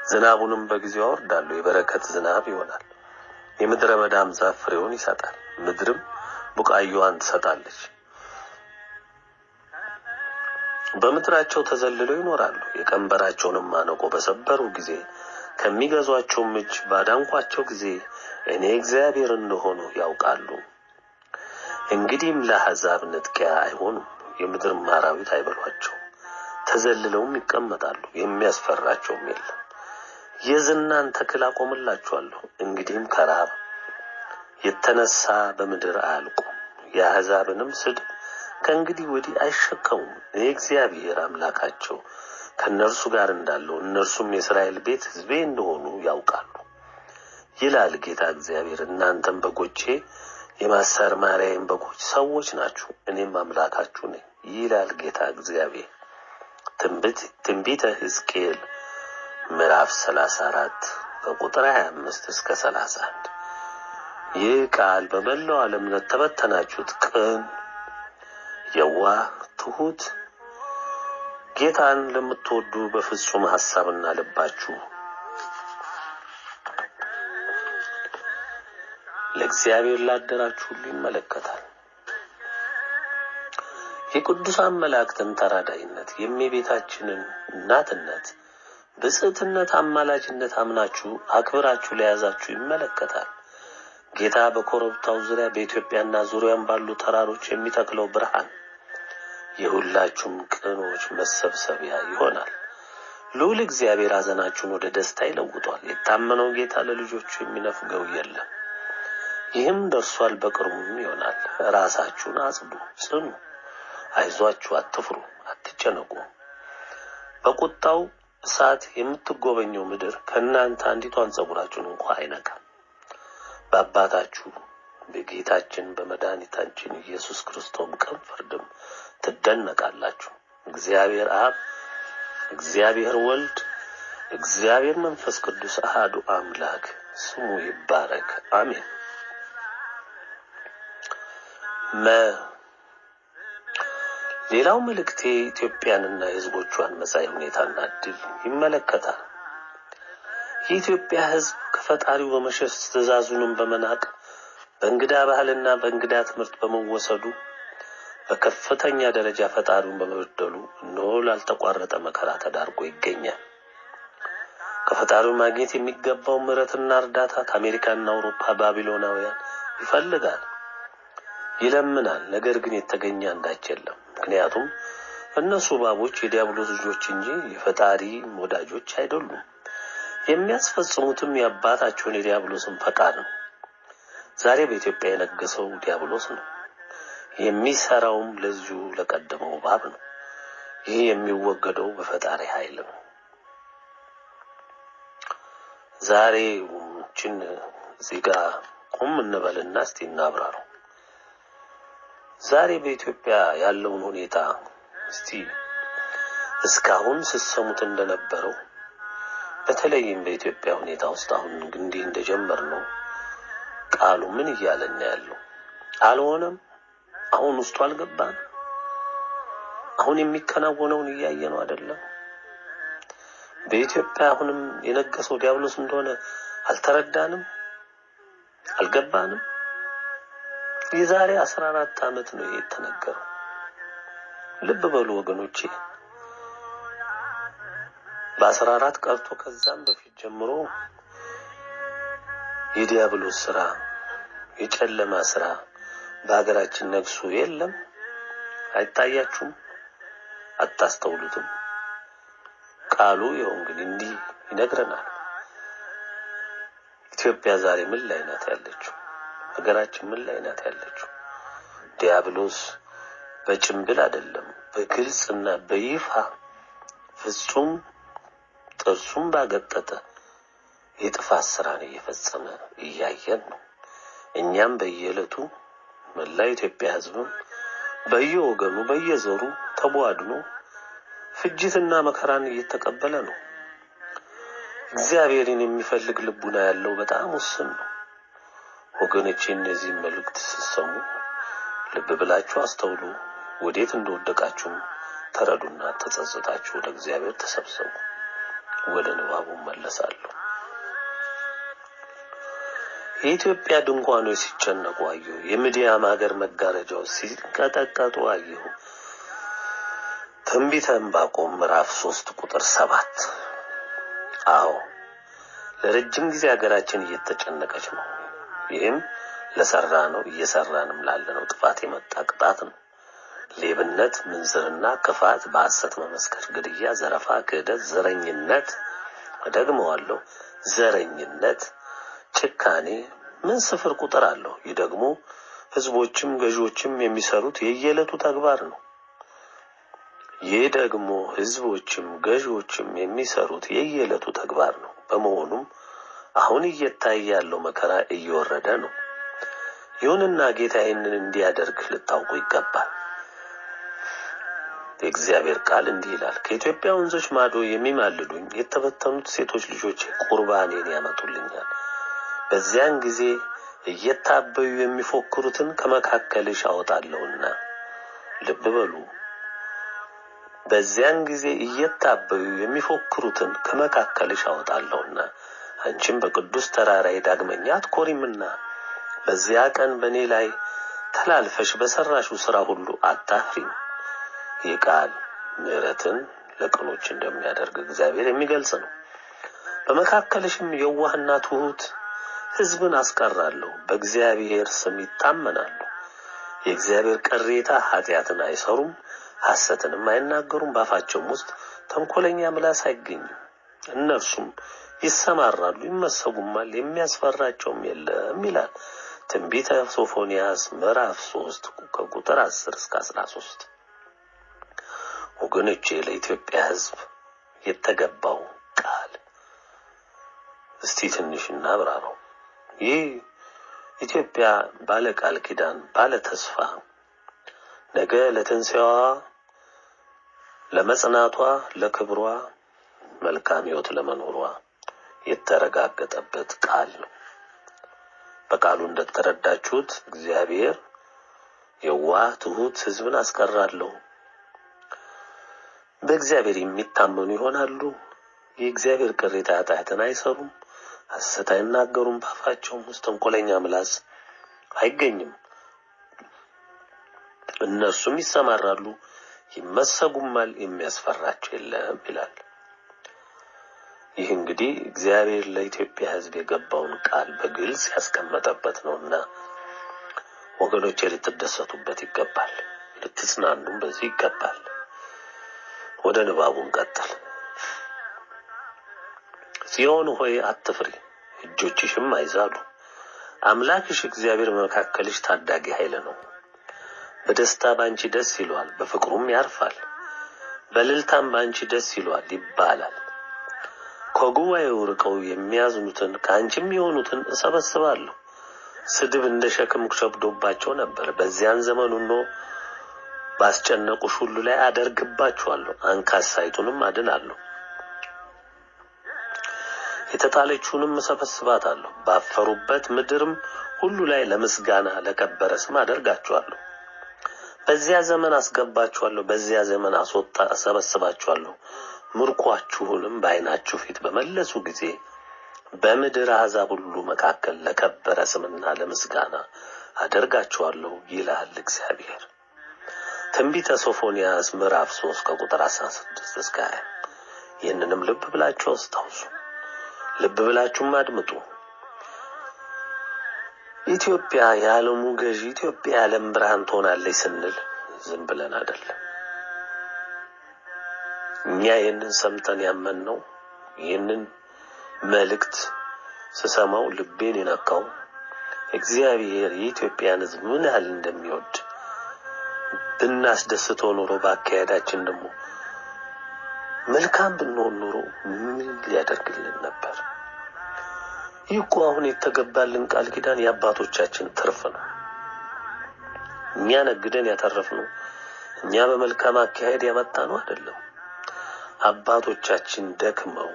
ዝናቡንም በጊዜው አወርዳለሁ፣ የበረከት ዝናብ ይሆናል። የምድረ በዳም ዛፍ ፍሬውን ይሰጣል፣ ምድርም ቡቃያዋን ትሰጣለች። በምድራቸው ተዘልለው ይኖራሉ። የቀንበራቸውንም ማነቆ በሰበሩ ጊዜ ከሚገዟቸውም እጅ ባዳንኳቸው ጊዜ እኔ እግዚአብሔር እንደሆኑ ያውቃሉ። እንግዲህም ለአሕዛብ ንጥቂያ አይሆኑም፣ የምድርም አራዊት አይበሏቸውም። ተዘልለውም ይቀመጣሉ፣ የሚያስፈራቸውም የለም። የዝናን ተክል አቆምላቸዋለሁ፣ እንግዲህም ከረሃብ የተነሳ በምድር አያልቁም። የአሕዛብንም ስድብ ከእንግዲህ ወዲህ አይሸከሙም። እኔ እግዚአብሔር አምላካቸው ከእነርሱ ጋር እንዳለው እነርሱም የእስራኤል ቤት ሕዝቤ እንደሆኑ ያውቃሉ ይላል ጌታ እግዚአብሔር። እናንተም በጎቼ የማሰማርያዬም በጎች ሰዎች ናችሁ፣ እኔም አምላካችሁ ነኝ ይላል ጌታ እግዚአብሔር። ትንቢተ ሕዝቅኤል ምዕራፍ 34 ከቁጥር 25 እስከ 31። ይህ ቃል በመላው ዓለም ለተበተናችሁት ቅን፣ የዋህ፣ ትሁት፣ ጌታን ለምትወዱ በፍጹም ሐሳብና ልባችሁ ለእግዚአብሔር ላደራችሁ ሁሉ ይመለከታል። የቅዱሳን መላእክትን ተራዳይነት፣ የእመቤታችንን እናትነት፣ ብጽዕትነት፣ አማላጅነት አምናችሁ አክብራችሁ ለያዛችሁ ይመለከታል። ጌታ በኮረብታው ዙሪያ በኢትዮጵያና ዙሪያም ባሉ ተራሮች የሚተክለው ብርሃን የሁላችሁም ቅኖች መሰብሰቢያ ይሆናል። ልዑል እግዚአብሔር ሐዘናችሁን ወደ ደስታ ይለውጧል። የታመነው ጌታ ለልጆቹ የሚነፍገው የለም። ይህም ደርሷል፣ በቅርቡም ይሆናል። ራሳችሁን አጽዱ፣ ጽኑ፣ አይዟችሁ፣ አትፍሩ፣ አትጨነቁ። በቁጣው እሳት የምትጎበኘው ምድር ከእናንተ አንዲቷን ጸጉራችሁን እንኳ አይነካም። በአባታችሁ በጌታችን በመድኃኒታችን ኢየሱስ ክርስቶስ ቀን ፍርድም ትደነቃላችሁ። እግዚአብሔር አብ፣ እግዚአብሔር ወልድ፣ እግዚአብሔር መንፈስ ቅዱስ አሐዱ አምላክ ስሙ ይባረክ፣ አሜን። ሌላው መልእክቴ ኢትዮጵያንና የሕዝቦቿን መጻኢ ሁኔታና ዕድል ይመለከታል። የኢትዮጵያ ሕዝብ ከፈጣሪው በመሸሽ ትእዛዙንም በመናቅ በእንግዳ ባህልና በእንግዳ ትምህርት በመወሰዱ በከፍተኛ ደረጃ ፈጣሪውን በመበደሉ እነሆ ላልተቋረጠ መከራ ተዳርጎ ይገኛል። ከፈጣሪው ማግኘት የሚገባው ምሕረትና እርዳታ ከአሜሪካና አውሮፓ ባቢሎናውያን ይፈልጋል፣ ይለምናል። ነገር ግን የተገኘ አንዳች የለም። ምክንያቱም እነሱ እባቦች የዲያብሎስ ልጆች እንጂ የፈጣሪ ወዳጆች አይደሉም። የሚያስፈጽሙትም የአባታቸውን የዲያብሎስን ፈቃድ ነው። ዛሬ በኢትዮጵያ የነገሰው ዲያብሎስ ነው። የሚሰራውም ለዚሁ ለቀደመው እባብ ነው። ይህ የሚወገደው በፈጣሪ ኃይል ነው። ዛሬ እዚህ ጋር ቆም እንበልና እስቲ እናብራረው። ዛሬ በኢትዮጵያ ያለውን ሁኔታ እስቲ እስካሁን ስትሰሙት እንደነበረው በተለይም በኢትዮጵያ ሁኔታ ውስጥ አሁን እንዲህ እንደጀመርነው ቃሉ ምን እያለን ያለው? አልሆነም። አሁን ውስጡ አልገባን። አሁን የሚከናወነውን እያየነው አይደለም። በኢትዮጵያ አሁንም የነገሰው ዲያብሎስ እንደሆነ አልተረዳንም፣ አልገባንም። የዛሬ 14 ዓመት ነው የተነገረው። ልብ በሉ ወገኖቼ። በ14 ቀርቶ ከዛም በፊት ጀምሮ የዲያብሎስ ስራ፣ የጨለማ ስራ በሀገራችን ነግሶ የለም? አይታያችሁም? አታስተውሉትም? ቃሉ ይኸው እንግዲህ እንዲህ ይነግረናል። ኢትዮጵያ ዛሬ ምን ላይ ናት ያለችው? ሀገራችን ምን ላይ ናት ያለችው? ዲያብሎስ በጭምብል አይደለም በግልጽና በይፋ ፍጹም ጥርሱን ባገጠጠ የጥፋት ስራን እየፈጸመ እያየን ነው። እኛም በየዕለቱ መላ ኢትዮጵያ ሕዝብም በየወገኑ በየዘሩ ተቧድኖ ፍጅትና መከራን እየተቀበለ ነው። እግዚአብሔርን የሚፈልግ ልቡና ያለው በጣም ውስን ነው። ወገኖቼ እነዚህ መልእክት ስትሰሙ ልብ ብላችሁ አስተውሉ። ወዴት እንደወደቃችሁ ተረዱና ተጸጽታችሁ ወደ እግዚአብሔር ተሰብሰቡ። ወደ ንባቡ መለሳለሁ። የኢትዮጵያ ድንኳኖች ሲጨነቁ አየሁ። የምድያም ሀገር መጋረጃዎች ሲንቀጠቀጡ አየሁ። ትንቢተ ዕንባቆም ምዕራፍ 3 ቁጥር 7። አዎ ለረጅም ጊዜ ሀገራችን እየተጨነቀች ነው። ይህም ለሰራነው እየሰራንም ላለነው ጥፋት የመጣ ቅጣት ነው። ሌብነት፣ ምንዝርና፣ ክፋት፣ በሐሰት መመስከር፣ ግድያ፣ ዘረፋ፣ ክህደት፣ ዘረኝነት፣ እደግመዋለሁ ዘረኝነት፣ ጭካኔ ምን ስፍር ቁጥር አለው። ይህ ደግሞ ህዝቦችም ገዢዎችም የሚሰሩት የየዕለቱ ተግባር ነው። ይህ ደግሞ ህዝቦችም ገዢዎችም የሚሰሩት የየዕለቱ ተግባር ነው። በመሆኑም አሁን እየታየ ያለው መከራ እየወረደ ነው። ይሁንና ጌታ ይህንን እንዲያደርግ ልታውቁ ይገባል። የእግዚአብሔር ቃል እንዲህ ይላል፣ ከኢትዮጵያ ወንዞች ማዶ የሚማልዱኝ የተበተኑት ሴቶች ልጆች ቁርባኔን ያመጡልኛል። በዚያን ጊዜ እየታበዩ የሚፎክሩትን ከመካከልሽ አወጣለሁና። ልብ በሉ። በዚያን ጊዜ እየታበዩ የሚፎክሩትን ከመካከልሽ አወጣለሁና አንቺም በቅዱስ ተራራዬ ዳግመኛ አትኮሪምና በዚያ ቀን በእኔ ላይ ተላልፈሽ በሰራሽው ሥራ ሁሉ አታፍሪም። ይህ ቃል ምሕረትን ለቅኖች እንደሚያደርግ እግዚአብሔር የሚገልጽ ነው። በመካከልሽም የዋህና ትሑት ሕዝብን አስቀራለሁ። በእግዚአብሔር ስም ይታመናሉ። የእግዚአብሔር ቅሬታ ኃጢአትን አይሰሩም፣ ሐሰትንም አይናገሩም። በአፋቸውም ውስጥ ተንኮለኛ ምላስ አይገኝም። እነርሱም ይሰማራሉ፣ ይመሰጉማል፣ የሚያስፈራቸውም የለም ይላል ትንቢተ ሶፎንያስ ምዕራፍ 3 ከቁጥር 10 እስከ 13። ወገኖቼ ለኢትዮጵያ ሕዝብ የተገባው ቃል እስቲ ትንሽ እናብራራው። ይህ ኢትዮጵያ ባለ ቃል ኪዳን ባለ ተስፋ ነገ ለትንሣኤዋ ለመጽናቷ ለክብሯ መልካም ሕይወት ለመኖሯ የተረጋገጠበት ቃል ነው። በቃሉ እንደተረዳችሁት እግዚአብሔር የዋህ ትሑት ሕዝብን አስቀራለሁ። በእግዚአብሔር የሚታመኑ ይሆናሉ። የእግዚአብሔር ቅሬታ ኃጢአትን አይሰሩም፣ ሐሰት አይናገሩም። በአፋቸውም ውስጥ ተንኮለኛ ምላስ አይገኝም። እነርሱም ይሰማራሉ፣ ይመሰጉማል፣ የሚያስፈራቸው የለም ይላል። ይህ እንግዲህ እግዚአብሔር ለኢትዮጵያ ሕዝብ የገባውን ቃል በግልጽ ያስቀመጠበት ነውና ወገኖቼ ልትደሰቱበት ይገባል፣ ልትጽናኑም በዚህ ይገባል። ወደ ንባቡ እንቀጥል። ጽዮን ሆይ አትፍሪ፣ እጆችሽም አይዛሉ። አምላክሽ እግዚአብሔር በመካከልሽ ታዳጊ ኃይል ነው። በደስታ ባንቺ ደስ ይለዋል፣ በፍቅሩም ያርፋል። በእልልታም ባንቺ ደስ ይለዋል ይባላል። ከጉባኤው ርቀው የሚያዝኑትን ከአንቺም የሆኑትን እሰበስባለሁ። ስድብ እንደ ሸክም ሸብዶባቸው ነበር። በዚያን ዘመን ሁሉ ባስጨነቁሽ ሁሉ ላይ አደርግባቸዋለሁ፣ አንካሳይቱንም አድናለሁ። የተጣለችውንም እሰበስባታለሁ። ባፈሩበት ምድርም ሁሉ ላይ ለምስጋና ለከበረ ስም አደርጋቸዋለሁ። በዚያ ዘመን አስገባቸዋለሁ፣ በዚያ ዘመን እሰበስባቸዋለሁ። ምርኳችሁንም በዓይናችሁ ፊት በመለሱ ጊዜ በምድር አሕዛብ ሁሉ መካከል ለከበረ ስምና ለምስጋና አደርጋቸዋለሁ ይላል እግዚአብሔር። ትንቢተ ሶፎንያስ ምዕራፍ 3 ከቁጥር 16 እስከ 20። ይህንንም ልብ ብላችሁ አስታውሱ፣ ልብ ብላችሁም አድምጡ። ኢትዮጵያ የዓለሙ ገዢ፣ ኢትዮጵያ የዓለም ብርሃን ትሆናለች ስንል ዝም ብለን አይደለም። እኛ ይህንን ሰምተን ያመንነው ይህንን መልእክት ስሰማው ልቤን የነካው እግዚአብሔር የኢትዮጵያን ሕዝብ ምን ያህል እንደሚወድ ብናስደስተው ኖሮ ባካሄዳችን ደግሞ መልካም ብንሆን ኖሮ ምን ሊያደርግልን ነበር? ይህ እኮ አሁን የተገባልን ቃል ኪዳን የአባቶቻችን ትርፍ ነው። እኛ ነግደን ያተረፍነው እኛ በመልካም አካሄድ ያመጣነው አይደለም። አባቶቻችን ደክመው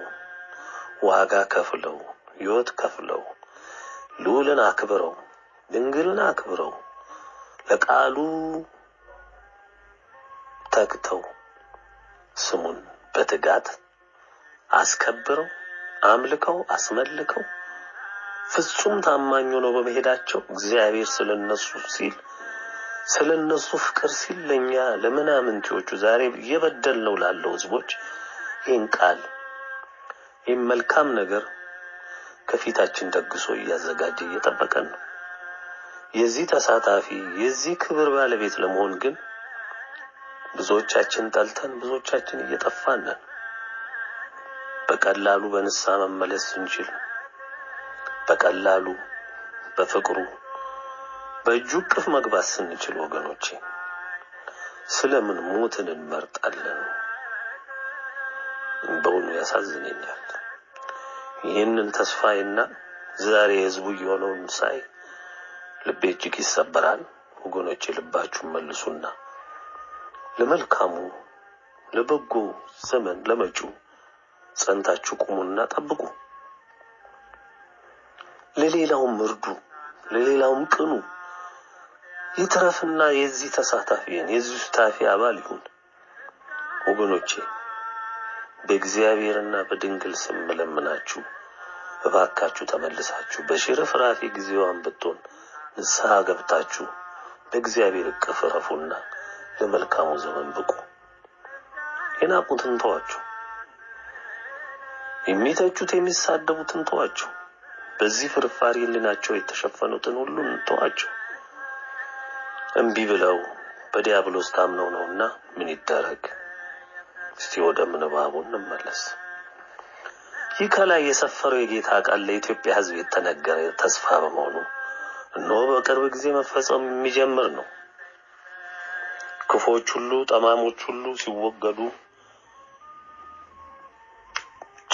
ዋጋ ከፍለው ሕይወት ከፍለው ልዑልን አክብረው ድንግልን አክብረው ለቃሉ ተግተው ስሙን በትጋት አስከብረው አምልከው አስመልከው ፍጹም ታማኝ ሆነው በመሄዳቸው እግዚአብሔር ስለነሱ ሲል ስለነሱ ፍቅር ሲል ለኛ ለምናምንቴዎቹ ዛሬ እየበደልነው ላለው ሕዝቦች ይህን ቃል ይህን መልካም ነገር ከፊታችን ደግሶ እያዘጋጀ እየጠበቀን ነው። የዚህ ተሳታፊ የዚህ ክብር ባለቤት ለመሆን ግን ብዙዎቻችን ጠልተን ብዙዎቻችን እየጠፋን ነን። በቀላሉ በንስሐ መመለስ ስንችል በቀላሉ በፍቅሩ በእጁ እቅፍ መግባት ስንችል ወገኖቼ ስለምን ሞትን እንመርጣለን? በእውኑ ያሳዝነኛል። ይህንን ተስፋዬና ዛሬ ህዝቡ የሆነውን ሳይ ልቤ እጅግ ይሰበራል። ወገኖቼ ልባችሁን መልሱና ለመልካሙ ለበጎ ዘመን ለመጪው ጸንታችሁ ቁሙና ጠብቁ። ለሌላውም እርዱ፣ ለሌላውም ቅኑ። ይትረፍና የዚህ ተሳታፊን የዚህ ተሳታፊ አባል ይሁን። ወገኖቼ በእግዚአብሔርና በድንግል ስም ለምናችሁ እባካችሁ ተመልሳችሁ በሽርፍራፊ ጊዜዋን ብትሆን ንስሐ ገብታችሁ በእግዚአብሔር እቅፍ ረፉና ለመልካሙ ዘመን ብቁ። የናቁትን ተዋችሁ፣ የሚተቹት የሚሳደቡትን ተዋችሁ፣ በዚህ ፍርፋሪ ልናቸው የተሸፈኑትን ሁሉ ተዋችሁ። እምቢ ብለው በዲያብሎስ ታምነው ነውና ምን ይደረግ? እስቲ ወደ ምንባቡ እንመለስ። ይህ ከላይ የሰፈረው የጌታ ቃል ለኢትዮጵያ ሕዝብ የተነገረ ተስፋ በመሆኑ እነሆ በቅርብ ጊዜ መፈጸም የሚጀምር ነው። ክፎች ሁሉ ጠማሞች ሁሉ ሲወገዱ፣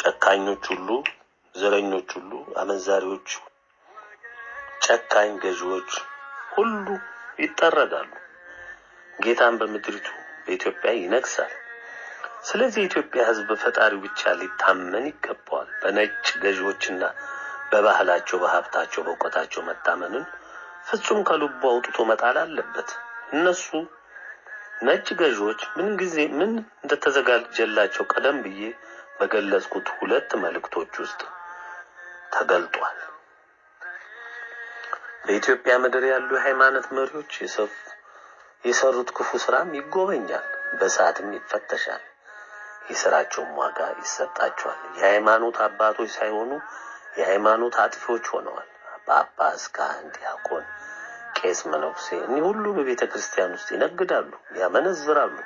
ጨካኞች ሁሉ ዘረኞች ሁሉ አመንዛሪዎች ጨካኝ ገዢዎች ሁሉ ይጠረጋሉ። ጌታን በምድሪቱ በኢትዮጵያ ይነግሳል። ስለዚህ የኢትዮጵያ ሕዝብ ፈጣሪው ብቻ ሊታመን ይገባዋል። በነጭ ገዢዎችና በባህላቸው በሀብታቸው በእውቀታቸው መታመንን ፍጹም ከልቡ አውጥቶ መጣል አለበት። እነሱ ነጭ ገዢዎች ምን እንደተዘጋጀላቸው ቀደም ብዬ በገለጽኩት ሁለት መልእክቶች ውስጥ ተገልጧል። በኢትዮጵያ ምድር ያሉ የሃይማኖት መሪዎች የሰሩት ክፉ ስራም ይጎበኛል፣ በሰዓትም ይፈተሻል፣ የሥራቸውም ዋጋ ይሰጣቸዋል። የሃይማኖት አባቶች ሳይሆኑ የሃይማኖት አጥፊዎች ሆነዋል። ጳጳስ፣ ካህን፣ ዲያቆን፣ ቄስ፣ መነኩሴ እኒህ ሁሉ በቤተ ክርስቲያን ውስጥ ይነግዳሉ፣ ያመነዝራሉ፣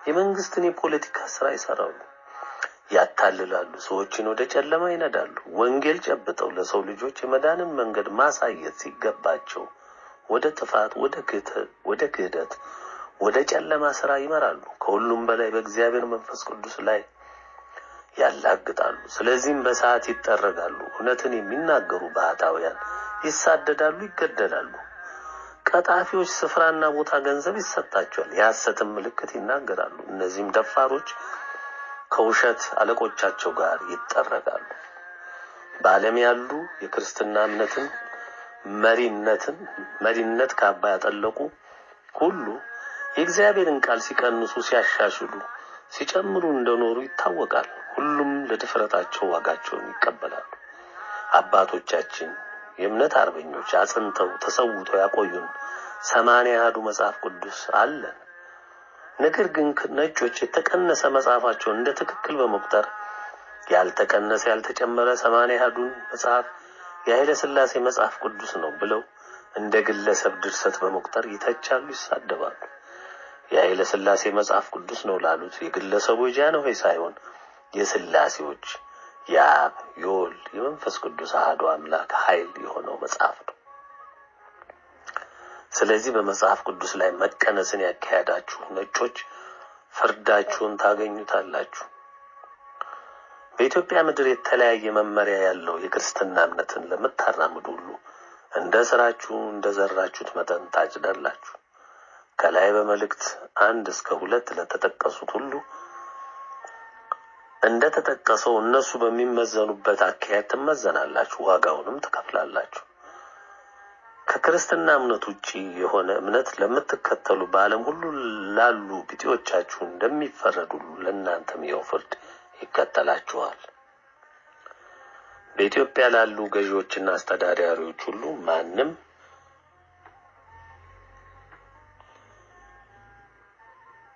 የመንግስትን የፖለቲካ ስራ ይሰራሉ፣ ያታልላሉ፣ ሰዎችን ወደ ጨለማ ይነዳሉ። ወንጌል ጨብጠው ለሰው ልጆች የመዳንን መንገድ ማሳየት ሲገባቸው ወደ ጥፋት፣ ወደ ክህደት፣ ወደ ጨለማ ስራ ይመራሉ። ከሁሉም በላይ በእግዚአብሔር መንፈስ ቅዱስ ላይ ያላግጣሉ። ስለዚህም በሰዓት ይጠረጋሉ። እውነትን የሚናገሩ ባህታውያን ይሳደዳሉ፣ ይገደላሉ። ቀጣፊዎች ስፍራና ቦታ ገንዘብ ይሰጣቸዋል፣ የሐሰትን ምልክት ይናገራሉ። እነዚህም ደፋሮች ከውሸት አለቆቻቸው ጋር ይጠረጋሉ። በዓለም ያሉ የክርስትና እምነትን መሪነት ካባ ያጠለቁ ሁሉ የእግዚአብሔርን ቃል ሲቀንሱ፣ ሲያሻሽሉ፣ ሲጨምሩ እንደኖሩ ይታወቃል። ሁሉም ለድፍረታቸው ዋጋቸውን ይቀበላሉ። አባቶቻችን የእምነት አርበኞች አጽንተው ተሰውተው ያቆዩን 81ዱ መጽሐፍ ቅዱስ አለን። ነገር ግን ነጮች የተቀነሰ መጽሐፋቸውን እንደ ትክክል በመቁጠር ያልተቀነሰ ያልተጨመረ 81ዱን መጽሐፍ የኃይለ ሥላሴ መጽሐፍ ቅዱስ ነው ብለው እንደ ግለሰብ ድርሰት በመቁጠር ይተቻሉ፣ ይሳደባሉ። የኃይለ ሥላሴ መጽሐፍ ቅዱስ ነው ላሉት የግለሰቦች ጃንሆይ ሳይሆን የሥላሴዎች የአብ የወልድ የመንፈስ ቅዱስ አሐዱ አምላክ ኃይል የሆነው መጽሐፍ ነው። ስለዚህ በመጽሐፍ ቅዱስ ላይ መቀነስን ያካሄዳችሁ ነጮች ፍርዳችሁን ታገኙታላችሁ። በኢትዮጵያ ምድር የተለያየ መመሪያ ያለው የክርስትና እምነትን ለምታራምዱ ሁሉ እንደ ስራችሁ እንደ ዘራችሁት መጠን ታጭዳላችሁ። ከላይ በመልእክት 1 እስከ 2 ለተጠቀሱት ሁሉ እንደ ተጠቀሰው እነሱ በሚመዘኑበት አካሄድ ትመዘናላችሁ፣ ዋጋውንም ትከፍላላችሁ። ከክርስትና እምነት ውጪ የሆነ እምነት ለምትከተሉ በዓለም ሁሉ ላሉ ቢጤዎቻችሁ እንደሚፈረድ ሁሉ ለእናንተም ይኸው ፍርድ ይከተላችኋል። በኢትዮጵያ ላሉ ገዢዎችና አስተዳዳሪዎች ሁሉ ማንም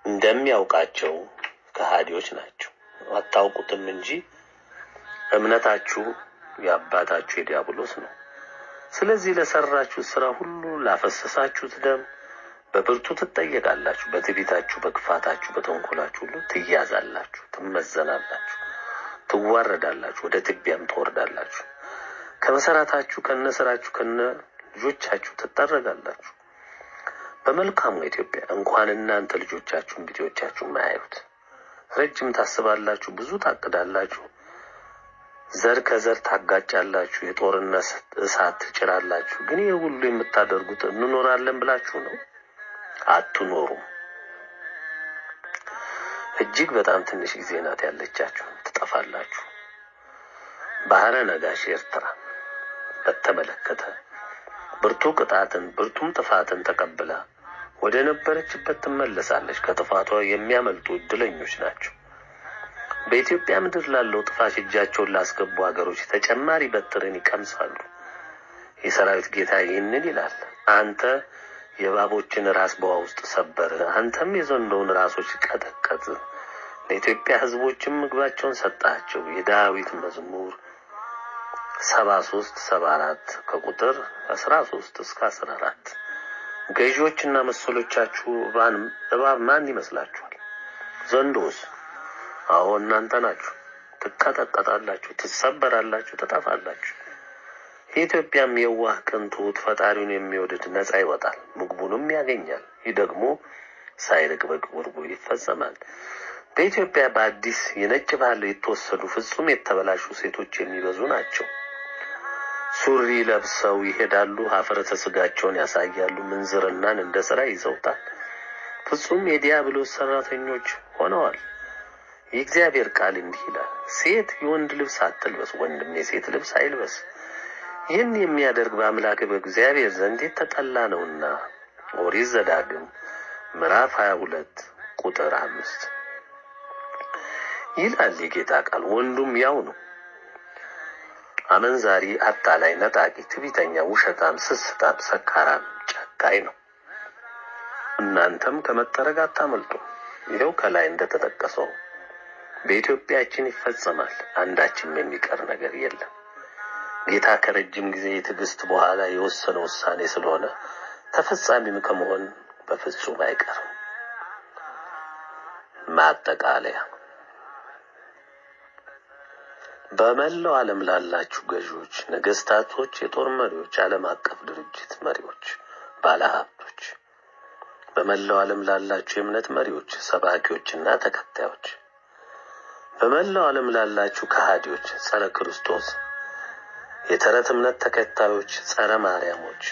እንደሚያውቃቸው ከሃዲዎች ናቸው። አታውቁትም እንጂ እምነታችሁ የአባታችሁ የዲያብሎስ ነው። ስለዚህ ለሰራችሁት ስራ ሁሉ ላፈሰሳችሁት ደም በብርቱ ትጠየቃላችሁ። በትዕቢታችሁ፣ በክፋታችሁ፣ በተንኮላችሁ ሁሉ ትያዛላችሁ፣ ትመዘናላችሁ፣ ትዋረዳላችሁ፣ ወደ ትቢያም ትወርዳላችሁ። ከመሰራታችሁ ከነስራችሁ ከነ ልጆቻችሁ ትጠረጋላችሁ። በመልካሙ ኢትዮጵያ እንኳን እናንተ ልጆቻችሁን ቢጤዎቻችሁ ማያዩት ረጅም ታስባላችሁ፣ ብዙ ታቅዳላችሁ፣ ዘር ከዘር ታጋጫላችሁ፣ የጦርነት እሳት ትጭራላችሁ። ግን ይህ ሁሉ የምታደርጉት እንኖራለን ብላችሁ ነው? አትኖሩም። እጅግ በጣም ትንሽ ጊዜ ናት ያለቻችሁ፣ ትጠፋላችሁ። ባህረ ነጋሽ ኤርትራ በተመለከተ ብርቱ ቅጣትን ብርቱም ጥፋትን ተቀብላ ወደ ነበረችበት ትመለሳለች። ከጥፋቷ የሚያመልጡ እድለኞች ናቸው። በኢትዮጵያ ምድር ላለው ጥፋት እጃቸውን ላስገቡ ሀገሮች ተጨማሪ በትርን ይቀምሳሉ። የሰራዊት ጌታ ይህንን ይላል፣ አንተ የእባቦችን ራስ በውሃ ውስጥ ሰበር፣ አንተም የዘንዶውን ራሶች ቀጠቀጥ። ለኢትዮጵያ ሕዝቦችም ምግባቸውን ሰጣቸው። የዳዊት መዝሙር 73-74 ከቁጥር 13 እስከ 14። ገዢዎችና መሰሎቻችሁ እባብ ማን ይመስላችኋል? ዘንዶስ? አዎ እናንተ ናችሁ። ትቀጠቀጣላችሁ፣ ትሰበራላችሁ፣ ትጠፋላችሁ። የኢትዮጵያም የዋህ ቅንጡት ፈጣሪውን የሚወድድ ነፃ ይወጣል፣ ምግቡንም ያገኛል። ይህ ደግሞ ሳይርቅ በቅርቡ ይፈጸማል። በኢትዮጵያ በአዲስ የነጭ ባህል የተወሰዱ ፍጹም የተበላሹ ሴቶች የሚበዙ ናቸው። ሱሪ ለብሰው ይሄዳሉ፣ ሀፍረተ ስጋቸውን ያሳያሉ፣ ምንዝርናን እንደ ስራ ይዘውታል። ፍጹም የዲያብሎስ ሰራተኞች ሆነዋል። የእግዚአብሔር ቃል እንዲህ ይላል፣ ሴት የወንድ ልብስ አትልበስ፣ ወንድም የሴት ልብስ አይልበስ። ይህን የሚያደርግ በአምላክ በእግዚአብሔር ዘንድ የተጠላ ነውና። ኦሪት ዘዳግም ምዕራፍ 22 ቁጥር 5 ይላል የጌታ ቃል። ወንዱም ያው ነው። አመንዛሪ፣ አታላይ፣ ነጣቂ፣ ትዕቢተኛ፣ ውሸታም፣ ስስታም፣ ሰካራም፣ ጨካኝ ነው። እናንተም ከመጠረግ አታመልጡ። ይኸው ከላይ እንደተጠቀሰው በኢትዮጵያችን ይፈጸማል። አንዳችም የሚቀር ነገር የለም። ጌታ ከረጅም ጊዜ የትዕግስት በኋላ የወሰነው ውሳኔ ስለሆነ ተፈጻሚም ከመሆን በፍጹም አይቀርም። ማጠቃለያ፣ በመላው ዓለም ላላችሁ ገዢዎች፣ ነገስታቶች፣ የጦር መሪዎች፣ ዓለም አቀፍ ድርጅት መሪዎች፣ ባለሀብቶች፣ በመላው ዓለም ላላችሁ የእምነት መሪዎች፣ ሰባኪዎችና ተከታዮች፣ በመላው ዓለም ላላችሁ ከሃዲዎች፣ ጸረ ክርስቶስ የተረት እምነት ተከታዮች፣ ጸረ ማርያሞች፣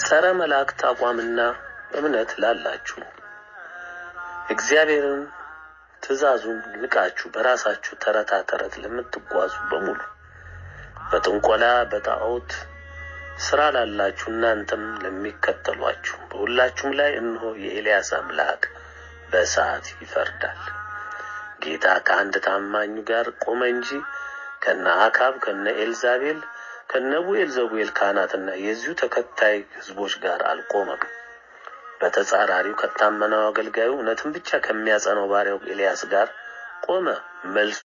ጸረ መላእክት አቋምና እምነት ላላችሁ እግዚአብሔርን ትእዛዙን ንቃችሁ በራሳችሁ ተረታ ተረት ለምትጓዙ በሙሉ በጥንቆላ በጣዖት ስራ ላላችሁ እናንተም ለሚከተሏችሁ በሁላችሁም ላይ እነሆ የኤልያስ አምላክ በእሳት ይፈርዳል። ጌታ ከአንድ ታማኙ ጋር ቆመ እንጂ ከነ አካብ ከነ ኤልዛቤል ከነ ቡኤልዘቡኤል ካህናትና የዚሁ ተከታይ ህዝቦች ጋር አልቆመም። በተጻራሪው ከታመነው አገልጋዩ እውነትን ብቻ ከሚያጸነው ባሪያው ኤልያስ ጋር ቆመ። መልሱ